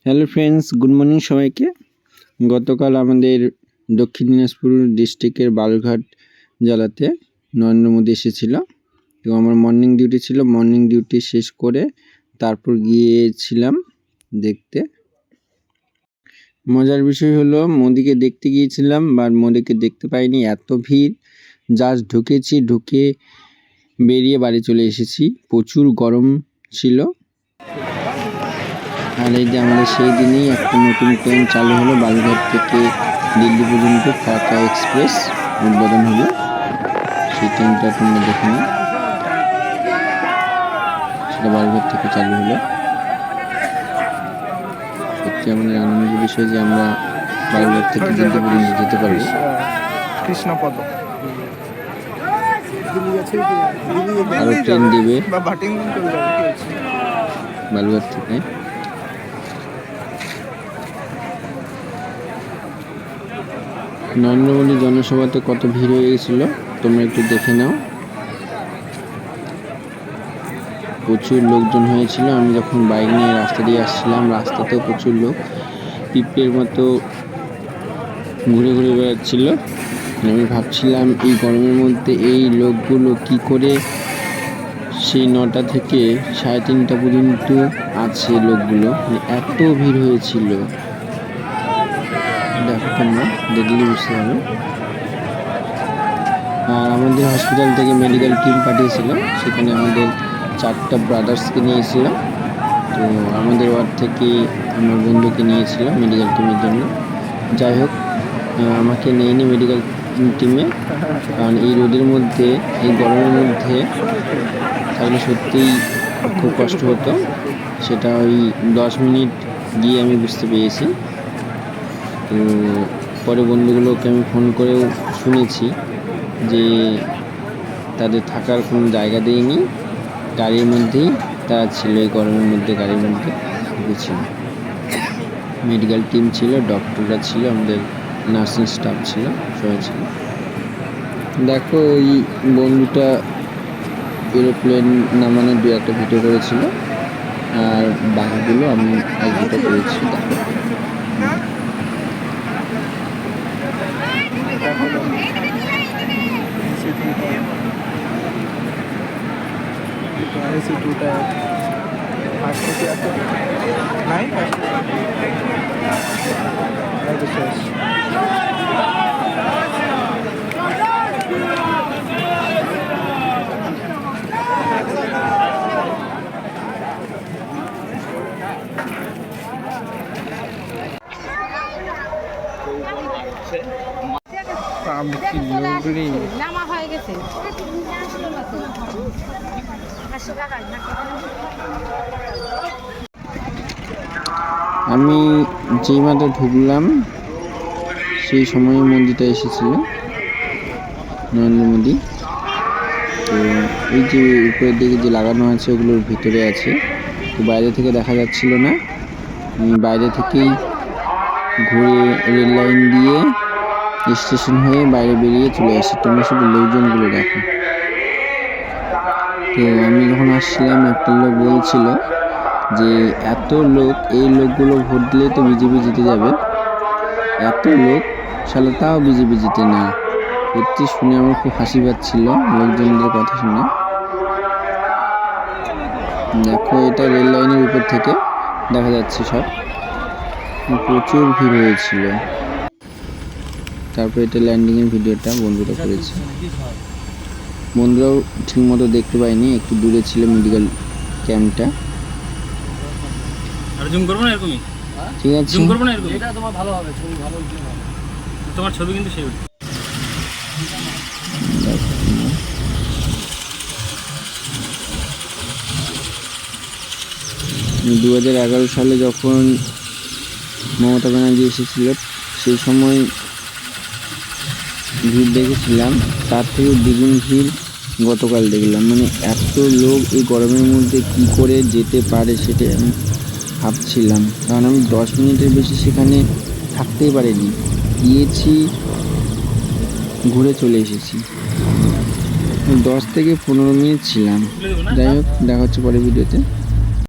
Hello friends, good morning সবাইকে। গতকাল আমাদের দক্ষিণ দিনাজপুর ডিস্ট্রিক্টের বালুরঘাট জেলাতে নরেন্দ্র মোদী এসেছিল। তো আমার মর্নিং ডিউটি ছিল, মর্নিং ডিউটি শেষ করে তারপর গিয়েছিলাম দেখতে। মজার বিষয় হলো মোদীকে দেখতে গিয়েছিলাম, বাট মোদীকে দেখতে পাইনি, এত ভিড়। জাস্ট ঢুকেছি, ঢুকে বেরিয়ে বাড়ি চলে এসেছি। প্রচুর গরম ছিল। আর এই যে আমাদের সেই দিনেই একটা নতুন ট্রেন চালু হলো, বালুরঘাট থেকে দিল্লি পর্যন্ত ফারাক্কা এক্সপ্রেস উদ্বোধন হলো। সেই ট্রেনটা তোমরা দেখে নাও, সেটা বালুরঘাট থেকে চালু হলো। সত্যি আমাদের আনন্দের বিষয় যে আমরা বালুরঘাট থেকে দিল্লি পর্যন্ত যেতে পারবো। কৃষ্ণপদ আরো ট্রেন দিবে বালুরঘাট থেকে। নরেন্দ্র মোদী জনসভাতে কত ভিড় হয়ে গেছিল তোমরা একটু দেখে নাও। প্রচুর লোকজন হয়েছিল। আমি যখন বাইক নিয়ে রাস্তা দিয়ে আসছিলাম, রাস্তাতেও প্রচুর লোক পিঁপড়ের মতো ঘুরে ঘুরে বেড়াচ্ছিল। আমি ভাবছিলাম এই গরমের মধ্যে এই লোকগুলো কি করে সেই 9টা থেকে 3:30 পর্যন্ত আছে লোকগুলো, এত ভিড় হয়েছিল। দেখো তোমরা দেখলে বুঝতে পারবে। আর আমাদের হসপিটাল থেকে মেডিকেল টিম পাঠিয়েছিল, সেখানে আমাদের 4টা ব্রাদার্সকে নিয়েছিল। তো আমাদের ওয়ার্ড থেকে আমার বন্ধুকে নিয়েছিল মেডিকেল টিমের জন্য। যাই হোক, আমাকে নেয়নি মেডিকেল টিমে, কারণ এই রোদের মধ্যে, এই গরমের মধ্যে থাকলে সত্যিই খুব কষ্ট হতো। সেটা ওই 10 মিনিট গিয়ে আমি বুঝতে পেরেছি। তো পরে বন্ধুগুলোকে আমি ফোন করেও শুনেছি যে তাদের থাকার কোনো জায়গা দেয়নি, গাড়ির মধ্যেই তারা ছিল। এই গরমের মধ্যে গাড়ির মধ্যে ছিল। মেডিকেল টিম ছিল, ডক্টররা ছিল, আমাদের নার্সিং স্টাফ ছিল, সবাই ছিল। দেখো ওই বন্ধুটা এরোপ্লেন নামানোর 2-1টা ভিডিও করেছিল, আর বাকিগুলো আমি এক দুটো করেছি। দেখো আমি যেই মাত্র ঢুকলাম সেই সময় মন্দিরটা এসেছিল নরেন্দ্র মোদী। তো এই যে উপরের দিকে যে লাগানো আছে ওগুলোর ভিতরে আছে, তো বাইরে থেকে দেখা যাচ্ছিল না। বাইরে থেকেই ঘুরে রেল লাইন দিয়ে স্টেশন হয়ে বাইরে বেরিয়ে চলে আসি। তোমরা শুধু লোকজনগুলো দেখো। তো আমি যখন আসছিলাম একটা লোক বলছিল যে এত লোক, এই লোকগুলো ভোট দিলে তো বিজেপি জিতে যাবে, এত লোক শালা তাও বিজেপি জিতে না। সত্যি শুনে আমার খুব হাসি পাচ্ছিল লোকজনদের কথা শুনে। দেখো এটা রেল লাইনের উপর থেকে দেখা যাচ্ছে সব, প্রচুর ভিড় হয়েছিল। তারপর এটা ল্যান্ডিংয়ের ভিডিওটা বন্ধুরা করেছে। বন্ধুরাও ঠিক মতো দেখতে পাইনি, একটু দূরে ছিল মেডিকেল ক্যাম্পটা। আর জুম করব না এরকমই, ঠিক আছে জুম করব না এরকম, এটা তোমার ভালো হবে, ছবি ভালো উঠবে, তোমার ছবি কিন্তু সেই উঠবে। 2011 সালে যখন মমতা ব্যানার্জি এসেছিল সেই সময় ভিড় দেখেছিলাম, তার থেকে দ্বিগুণ ভিড় গতকাল দেখলাম। মানে এত লোক এই গরমের মধ্যে কি করে যেতে পারে সেটা আমি ভাবছিলাম, কারণ আমি 10 মিনিটের বেশি সেখানে থাকতেই পারিনি। গিয়েছি, ঘুরে চলে এসেছি। 10 থেকে 15 মিনিট ছিলাম। যাই হোক, দেখা হচ্ছে পরের ভিডিওতে।